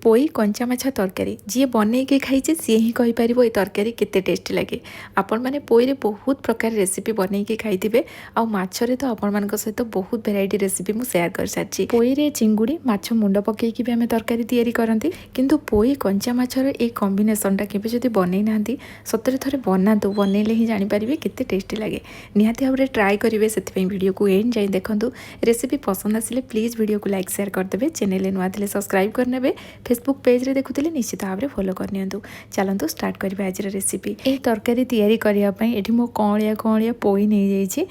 पोई कंचा माछा तरकारी जी बनईके खाइचे सी ही कहीपर ये तरकारी केते टेस्टी लगे। आपण मैंने पोई बहुत प्रकार रेसिपी बनईके खाइथिबे आ माछरे तो आपण मान सहित बहुत भेराइटी रेसिपी मु शेयर कर सारी। पोई रे चिंगुड़ी माछ मुंड पकईकी भी आम तरकारी तैयारी करती किंतु पोई कंचा माछर ए कॉम्बिनेशनटा केबे जदि बनई नांती सतरे थरे बनातु बनइले ही जानि परिबे केते टेस्टी लगे। निहाती भाबरे ट्राई करिवे सेति वीडियो को एंड जाई देखंतु। रेसिपी पसंद आसिले प्लीज वीडियो को लाइक शेयर करदेबे। चैनल नुआ थिले सब्सक्राइब करनेबे। फेसबुक पेज रे देखुथिले निश्चित भाव में फॉलो करनियंतु। चलंतु स्टार्ट करिबा आज रेसिपी। ए तरकारी तैयारी करिया पई एठी मो कौळिया कौळिया पोई नै जाईछि।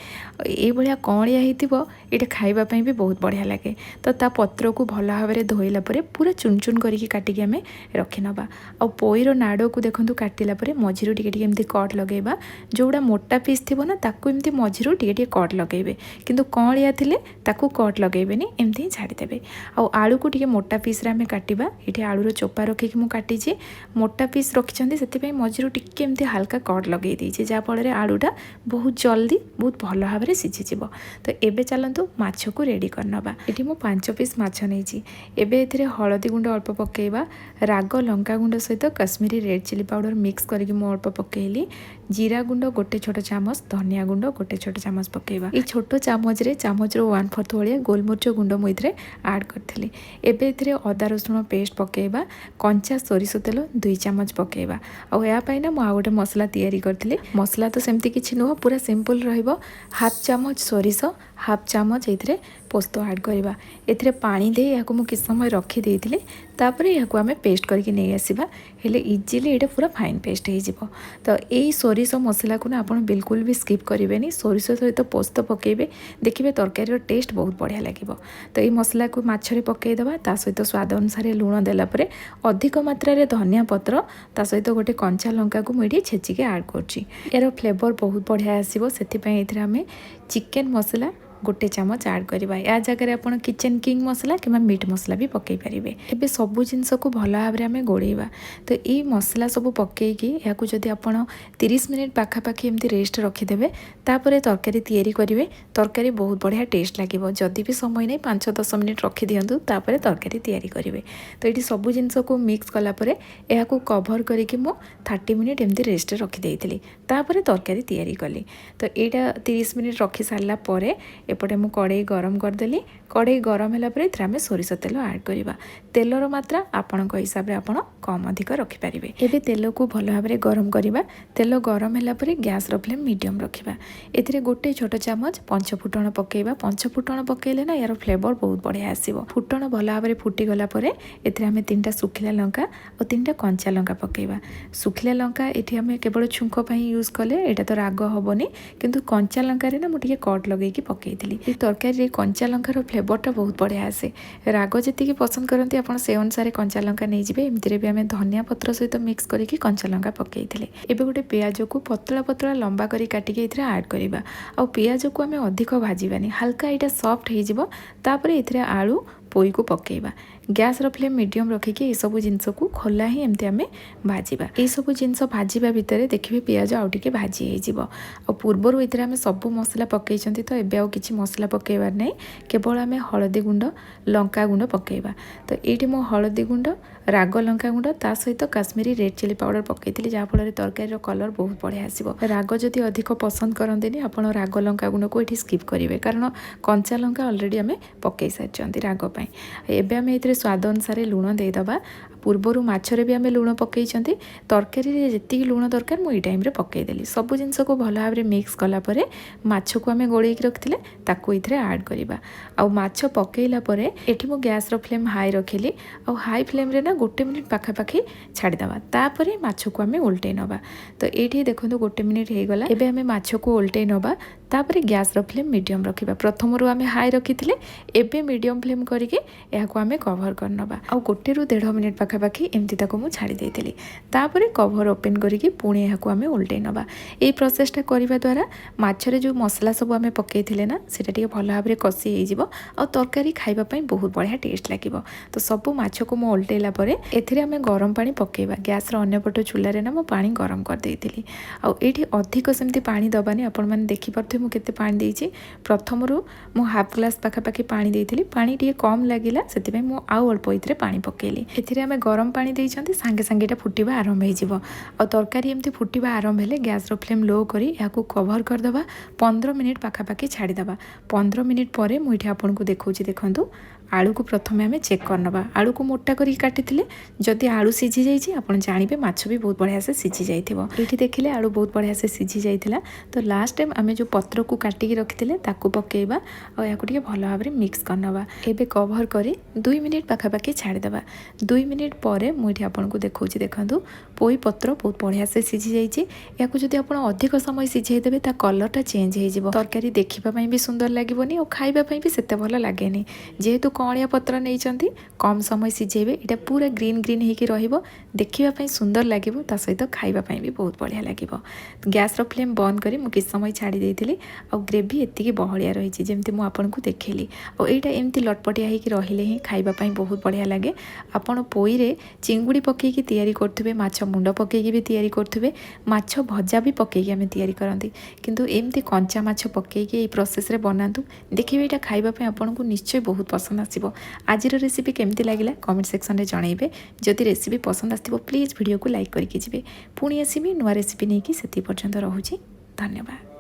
ए भलिया कौळिया हितिबो एटा खाइबा पई भी बहुत बढ़िया लगे। तो ता पत्र को भल भाव में धोइला परे पूरा चुन चुन करिकि काटिकि आमे रखि नबा। आ पोईर नाड़ को देखंतु काटिला परे मझिरु टिके टिके एमती कट लगेबा। जोडा मोटा पीस थिबो ना ताकू एमती मझिरु टिके टिके कट लगेबे किंतु कौळिया थिले ताकू कट लगेबेनी एमती छाडी देबे। आ आलू को टिके मोटा पीस रे आमे काटिबा। एठी आलूर चोपा रखिकी मु काटिछि मोटा पीस रखिछन्ती सेति मझिरु टिके एमती हल्का कट लगे देछि जा फल आलूटा बहुत जल्दी बहुत भल भाव में सीझीजिव। तो एबे चलंतु माछ को रेडी करनबा। एठी मु 5 पीस माछ नेछि। एबे एथिरे हळदी गुंड अल्प पकेइबा। राग लंका गुंड सहित Kashmiri red chilli powder mix करके मु अल्प पकेइली। जीरा गुंड गोटे छोट चामच, धनिया गुंड गोटे छोट चामच पकेइबा। ई छोट चामच रे चामच रो 1/4 भलिया गोलमरिच गुंड मु इथरे ऐड करथिली। एबे एथिरे अदा रसुण पेस्ट पकेइबा। कंचा सोरिष तेल 2 चामच पकेइबा। आ या पई ना मु आ गोटे मसला तैयारी करथिली। मसला तो सेमती किछि नुह पूरा सिंपल रहिबो। 1/2 चामच सोरिष, 1/2 चामच एथिरे पोस्तो ऐड करबा। एथिरे पानी दे याको मु किछ समय रखी देइथिले। तापरे याको आमे पेस्ट करके नै आसीबा। हेले इजीली एटा पूरा फाइन पेस्ट हे जिवो। तो एई सोरिष मसला को ना आपण बिल्कुल भी स्किप करिवेनी। सोरिष सहित पोस्तो पकेइबे देखिबे तरकारी रो टेस्ट बहुत बढ़िया लागिवो। तो एई मसला को माछरे पकेइ दबा। ता सहित स्वाद अनुसार लूण देला परे अधिक मात्रा रे धनिया पत्र ता सहित गोटे कंचा लंका को मुडी छेचिके ऐड करछि। एरो फ्लेवर बहुत बढ़िया आसीबो। सेति पई एथिरे आमे चिकन मसला गोटे चामच ऐड करबा। या जगह आपण किचन किंग मसला कि मीट मसला भी पकई पारिबे। एबे सब जिंस को भल भाव में आमे गोड़ेबा। तो ये मसला सब पकईकी या जदि आपण 30 मिनिट पाखापाखि एमती रेस्ट रखिदेवे तापर तरकारी तैयारी करेंगे। तरकारी बहुत बढ़िया टेस्ट लगे। जदि भी समय नहीं 5-10 मिनिट रखी दिंतु तापर तरकारी तैयारी करेंगे। तो ये सब जिंस को मिक्स कलापर यह कभर करके मु 30 मिनिट एमती रेस्ट रखिदेली। तापर तरकारी तैयारी कली। तो यहाँ 30 मिनिट रखी सारा पर एपटे मु कड़े गरम करदेली। कड़े गरम है आम सोरिष तेल ऐड करवा। तेलर मात्रा आपण हिसाब से आप कम अधिक रखिपारे। एबे तेल को भल भाव में गरम करवा। तेल गरम है गैस फ्लेम मीडियम रखा। एथिरे गोटे छोट चामच पंचफुटण पकेइबा। पंचफुटण पकेइले ना यार फ्लेवर बहुत बढ़िया आसीबो। फुटण भल भाव में फुटीगला एथिरे आम 3टा सुखिला लंका और 3टा कंचा लंका पकेइबा। सुखिला लंका एठी आम केवल छुंक पई यूज कले एटा तो राग हबनी किंतु कंचा लंका रे ना मु टिके कट लगेकी पकेइथिली। ए तरकारी रे कंचा लंकार फ्लेवरटा बहुत बढ़िया आसे। राग जति पसंद करती आप से अनुसार कंचा लंका नहीं जाए। एमती भी आम धनिया पत्र सहित मिक्स करके कंचा लंका पकईले। एबे गोटे पियाज को पतला पतला लंबा करी काटिके एथिरे ऐड करबा। आ पियाज को आम अधिक भाजबानी हल्का यहाँ सॉफ्ट हो तापर एथिरे आलू पोई को पकेइबा। गैस फ्लेम मीडियम रखिकी ये सब जिनस को खोला ही एमती आम भाजवा। ये सब जिनस भाजवा भितर देखिए पियाज आउ टिके भाजी हो। पूर्वर ये आम सब मसला पकई तो एबे आउ किछि मसला पकेबार नहीं। केवल आम हलदी गुंड लंका गुंड पकेइबा। तो ये मो हलदी गुंड राग लंका गुंड ता सहित काश्मीरी रेड चिली पाउडर पकईली जहाँफल तरकारी कलर बहुत बढ़िया आसिबो। राग जदि अधिक पसंद करते आप राग लंका गुंड को ये स्किप करेंगे कारण कंचा लंका अलरेडी आम पकई सारी राग पाई। एबे आम ये स्वाद अनुसार लुण देदबा। पूर्वर माछरे भी आम लुण पकई तरकारी जी लुण दरकार मुझे टाइम पकईदेली। सब जिनस को भल भाव में मिक्स कलापर माछ को आम गोड़ेक रखिले ताकू इथरे ऐड करवा। आउ माछ पकईला परे एठी मु गैस रो फ्लेम हाई रखिली। आउ हाई फ्लेम रे ना 1 मिनिट पाखापाखि छाड़ीदबा। तापर माछ को आम उल्टे नबा। तो ये देखो 1 मिनिट हो गला। एबे आम माछ को उल्टे नबा। तापर गैस रो फ्लेम मीडियम रखिबा। प्रथम रो आम हाई रखिथिले एबे मीडियम फ्लेम करके याको आम कभर करनबा। आउ 1 ରୁ 1.5 मिनिट पाखापाखि एमती ताको मु छाड़ी देइथिली। तापर कभर ओपन करके पुणी याको आम उल्टे नबा। ए प्रोसेसटा करबा द्वारा माछरे जो मसला सब आम पकईथिले ना सेटा टिके भल भाव में कसी हो जिवो। आ तरकारी खाइबा पई बहुत बढ़िया टेस्ट लागिवो। तो सब माछ को मु उल्टेला परे एथिरे आम गरम पानी पकेइबा। गैस रो अन्य पट चूल्हा रे ना मु पानी गरम कर देइथिली। आ एठी अधिक सेमती पानी दबानी। आपण माने देखि परथि ମୁଁ କେତେ ପାଣି ଦେଇଛି। ପ୍ରଥମରୁ ମୁଁ ହାଫ୍ ଗ୍ଲାସ୍ ପାଖାପାଖି ପାଣି ଦେଇଥିଲି। ପାଣି ଟିକେ କମ୍ ଲାଗିଲା, ସେଥିପାଇଁ ମୁଁ ଆଉ ଅଳ୍ପ ଏଥିରେ ପାଣି ପକାଇଲି। ଏଥିରେ ଆମେ ଗରମ ପାଣି ଦେଇଛନ୍ତି, ସାଙ୍ଗେ ସାଙ୍ଗେ ଏଇଟା ଫୁଟିବା ଆରମ୍ଭ ହେଇଯିବ। ଆଉ ତରକାରୀ ଏମିତି ଫୁଟିବା ଆରମ୍ଭ ହେଲେ ଗ୍ୟାସ୍ର ଫ୍ଲେମ୍ ଲୋ କରି ଏହାକୁ କଭର୍ କରିଦେବା। 15 ମିନିଟ୍ ପାଖାପାଖି ଛାଡ଼ିଦେବା। 15 ମିନିଟ୍ ପରେ ମୁଁ ଏଠି ଆପଣଙ୍କୁ ଦେଖାଉଛି, ଦେଖନ୍ତୁ। ଆଳୁକୁ ପ୍ରଥମେ ଆମେ ଚେକ୍ କରିନେବା। ଆଳୁକୁ ମୋଟା କରିକି କାଟିଥିଲେ, ଯଦି ଆଳୁ ସିଝି ଯାଇଛି ଆପଣ ଜାଣିବେ ମାଛ ବି ବହୁତ ବଢ଼ିଆ ସେ ସିଝି ଯାଇଥିବ। ଏଇଠି ଦେଖିଲେ ଆଳୁ ବହୁତ ବଢ଼ିଆ ସେ ସିଝି ଯାଇଥିଲା। ତ ଲାଷ୍ଟ ଟାଇମ୍ ଆମେ ଯେଉଁ ପତ୍ରକୁ କାଟିକି ରଖିଥିଲେ ତାକୁ ପକାଇବା ଆଉ ଏହାକୁ ଟିକେ ଭଲ ଭାବରେ ମିକ୍ସ କରିନେବା। ଏବେ କଭର୍ କରି 2 ମିନିଟ୍ ପାଖାପାଖି ଛାଡ଼ିଦେବା। 2 ମିନିଟ୍ ପରେ ମୁଁ ଏଠି ଆପଣଙ୍କୁ ଦେଖାଉଛି, ଦେଖନ୍ତୁ। ପୋଇ ପତ୍ର ବହୁତ ବଢ଼ିଆ ସେ ସିଝି ଯାଇଛି। ଏହାକୁ ଯଦି ଆପଣ ଅଧିକ ସମୟ ସିଝାଇ ଦେବେ ତା କଲର୍ଟା ଚେଞ୍ଜ ହେଇଯିବ। ତରକାରୀ ଦେଖିବା ପାଇଁ ବି ସୁନ୍ଦର ଲାଗିବନି ଆଉ ଖାଇବା ପାଇଁ ବି ସେତେ ଭଲ ଲାଗେନି। ଯେହେତୁ କଅଁଳିଆ ପତ୍ର ନେଇଛନ୍ତି, କମ୍ ସମୟ ସିଝେଇବେ। ଏଇଟା ପୁରା ଗ୍ରୀନ୍ ଗ୍ରୀନ୍ ହେଇକି ରହିବ, ଦେଖିବା ପାଇଁ ସୁନ୍ଦର ଲାଗିବ, ତା ସହିତ ଖାଇବା ପାଇଁ ବି ବହୁତ ବଢ଼ିଆ ଲାଗିବ। ଗ୍ୟାସ୍ର ଫ୍ଲେମ୍ ବନ୍ଦ କରି ମୁଁ କିଛି ସମୟ ଛାଡ଼ି ଦେଇଥିଲି। ଆଉ ଗ୍ରେଭି ଏତିକି ବହଳିଆ ରହିଛି ଯେମିତି ମୁଁ ଆପଣଙ୍କୁ ଦେଖେଇଲି। ଆଉ ଏଇଟା ଏମିତି ଲଟପଟିଆ ହେଇକି ରହିଲେ ହିଁ ଖାଇବା ପାଇଁ ବହୁତ ବଢ଼ିଆ ଲାଗେ। ଆପଣ ପୋଇରେ ଚିଙ୍ଗୁଡ଼ି ପକାଇକି ତିଆରି କରୁଥିବେ, ମାଛ ମୁଣ୍ଡ ପକାଇକି ବି ତିଆରି କରୁଥିବେ, ମାଛ ଭଜା ବି ପକାଇକି ଆମେ ତିଆରି କରନ୍ତି, କିନ୍ତୁ ଏମିତି କଞ୍ଚା ମାଛ ପକାଇକି ଏଇ ପ୍ରୋସେସ୍ରେ ବନାନ୍ତୁ, ଦେଖିବେ ଏଇଟା ଖାଇବା ପାଇଁ ଆପଣଙ୍କୁ ନିଶ୍ଚୟ ବହୁତ ପସନ୍ଦ ଆସିବ। ଆଜିର ରେସିପି କେମିତି ଲାଗିଲା କମେଣ୍ଟ ସେକ୍ସନରେ ଜଣାଇବେ। ଯଦି ରେସିପି ପସନ୍ଦ ଆସିଥିବ ପ୍ଲିଜ୍ ଭିଡ଼ିଓକୁ ଲାଇକ୍ କରିକି ଯିବେ। ପୁଣି ଆସିବି ନୂଆ ରେସିପି ନେଇକି, ସେତିକି ପର୍ଯ୍ୟନ୍ତ ରହୁଛି। ଧନ୍ୟବାଦ।